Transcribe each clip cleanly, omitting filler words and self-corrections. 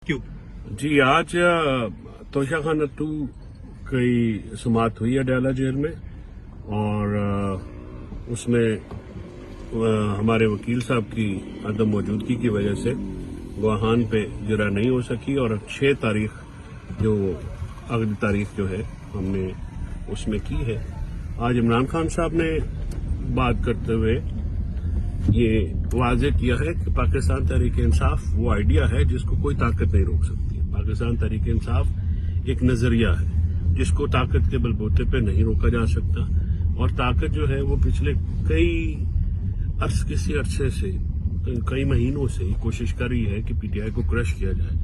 क्यों? जी, आज तोशा खान नट्टू की समाअत हुई है अडयाला जेल में, और उसमें हमारे वकील साहब की अदम मौजूदगी की वजह से गवाहान पे जरा नहीं हो सकी, और 6 तारीख जो अगली तारीख जो है हमने उसमें की है। आज इमरान खान साहब ने बात करते हुए ये वाज़ेह किया है कि पाकिस्तान तहरीक इंसाफ वो आइडिया है जिसको कोई ताकत नहीं रोक सकती। पाकिस्तान तहरीक इंसाफ एक नजरिया है जिसको ताकत के बलबूते पे नहीं रोका जा सकता, और ताकत जो है वो पिछले किसी अरसे से कई महीनों से कोशिश कर रही है कि पीटीआई को क्रश किया जाए,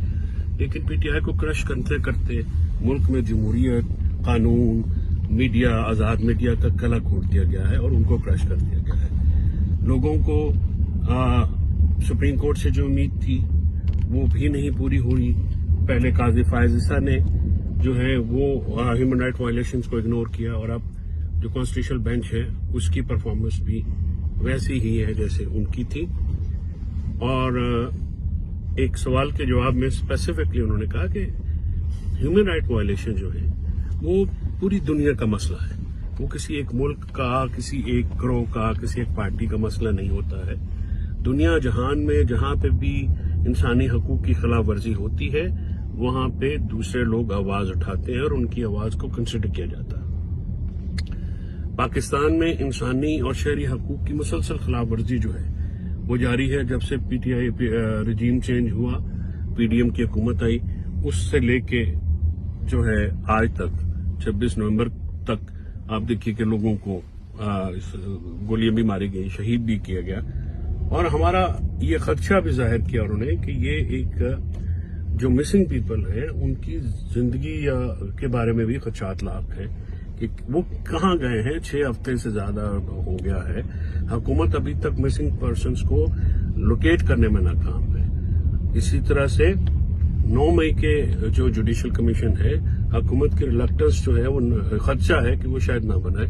लेकिन पीटीआई को क्रश करते करते मुल्क में जमहूरियत, कानून, मीडिया, आज़ाद मीडिया का गला घोट दिया गया है और उनको क्रश कर दिया गया है। लोगों को सुप्रीम कोर्ट से जो उम्मीद थी वो भी नहीं पूरी हुई। पहले काजी फायज ईसा ने जो है वो ह्यूमन राइट वायलेशंस को इग्नोर किया, और अब जो कॉन्स्टिट्यूशनल बेंच है उसकी परफॉर्मेंस भी वैसी ही है जैसे उनकी थी। और एक सवाल के जवाब में स्पेसिफिकली उन्होंने कहा कि ह्यूमन राइट वायलेशन जो है वो पूरी दुनिया का मसला है, वो किसी एक मुल्क का, किसी एक ग्रोह का, किसी एक पार्टी का मसला नहीं होता है। दुनिया जहान में जहां पे भी इंसानी हकूक की खिलाफ वर्जी होती है वहां पे दूसरे लोग आवाज उठाते हैं और उनकी आवाज को कंसिडर किया जाता है। पाकिस्तान में इंसानी और शहरी हकूक की मुसलसल खिलाफ वर्जी जो है वो जारी है। जब से पीटीआई रजीम चेंज हुआ, पीडीएम की हुकूमत आई, उससे लेके जो है आज तक 26 नवंबर तक आप देखिए कि लोगों को गोलियां भी मारी गई, शहीद भी किया गया, और हमारा ये खदशा भी जाहिर किया उन्होंने कि ये एक जो मिसिंग पीपल हैं उनकी जिंदगी के बारे में भी खदशात लाक है कि वो कहाँ गए हैं। 6 हफ्ते से ज्यादा हो गया है, हुकूमत अभी तक मिसिंग पर्सन्स को लोकेट करने में नाकाम है। इसी तरह से 9 मई के जो जुडिशल कमीशन है, हुकूमत की रिलक्टेंस जो है वो खदशा है कि वो शायद ना बनाए,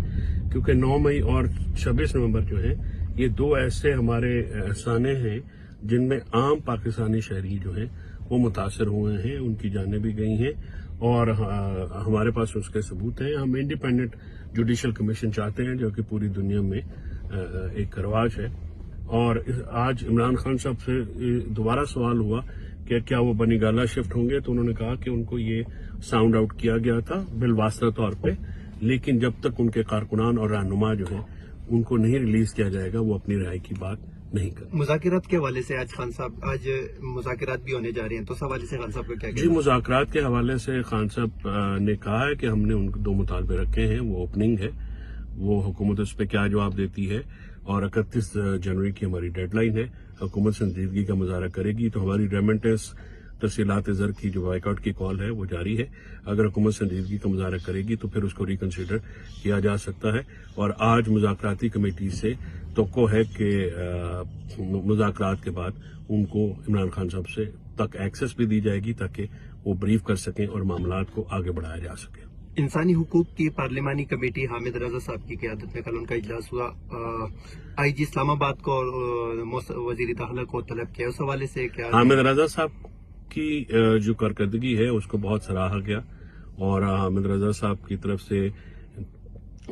क्योंकि 9 मई और 26 नवंबर जो है ये 2 ऐसे हमारे एहसाने हैं जिनमें आम पाकिस्तानी शहरी जो हैं वो मुतासर हुए हैं, उनकी जानें भी गई हैं, और हमारे पास उसके सबूत हैं। हम इंडिपेंडेंट जुडिशल कमीशन चाहते हैं जो कि पूरी दुनिया में एक रवाज है। और आज इमरान खान साहब से दोबारा सवाल हुआ कि क्या वो बनीगाला शिफ्ट होंगे, तो उन्होंने कहा कि उनको ये साउंड आउट किया गया था बिलवास्ता तौर पे, लेकिन जब तक उनके कारकुनान और रहनुमा जो है उनको नहीं रिलीज किया जाएगा वो अपनी राय की बात नहीं कर। मुज़ाकरात के हवाले से आज खान साहब आज मुज़ाकरात भी होने जा रहे हैं, तो इस हवाले से खान साहब का क्या कहना है? जी, मुज़ाकरात के हवाले से खान साहब ने कहा है कि हमने उनको 2 मुतालबे रखे हैं, वो ओपनिंग है, वो हुकूमत उस पर क्या जवाब देती है, और 31 जनवरी की हमारी डेडलाइन है। हुकूमत संजीदगी का मुजाहरा करेगी तो हमारी रेमिटेंस तफसीलात ज़र की जो बाइकआउट की कॉल है वो जारी है। अगर हुकूमत संजीदगी का मुजाहरा करेगी तो फिर उसको रिकंसिडर किया जा सकता है। और आज मुज़ाकराती कमेटी से तो है कि मुज़ाकरात के बाद उनको इमरान खान साहब से तक एक्सेस भी दी जाएगी ताकि वो ब्रीफ कर सकें और मामलात को आगे बढ़ाया जा सके। इंसानी हुकूक की पार्लिमानी कमेटी हामिद रजा साहब की क़यादत में कल उनका इजलास हुआ। आईजी इस्लामाबाद को और वजीर दाखिला को तलब किया, उस हवाले से क्या? हामिद रजा साहब की जो कारकर्दगी है उसको बहुत सराहा गया, और हामिद रजा साहब की तरफ से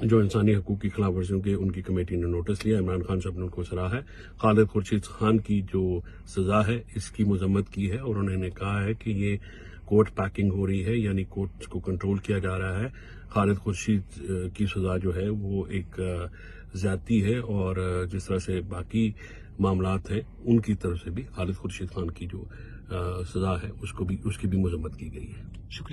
जो इंसानी हकूक की खिलाफ वर्जियों के उनकी कमेटी ने नोटिस लिया, इमरान खान साहब ने उनको सराहा है। खालिद खुर्शीद खान की जो सजा है इसकी मजम्मत की है, और उन्होंने कहा है कि ये कोर्ट पैकिंग हो रही है, यानी कोर्ट को कंट्रोल किया जा रहा है। खालिद खुर्शीद की सजा जो है वो एक ज्यादती है, और जिस तरह से बाकी मामलात हैं उनकी तरफ से भी खालिद खुर्शीद खान की जो सजा है उसकी भी मजम्मत की गई है। शुक्रिया।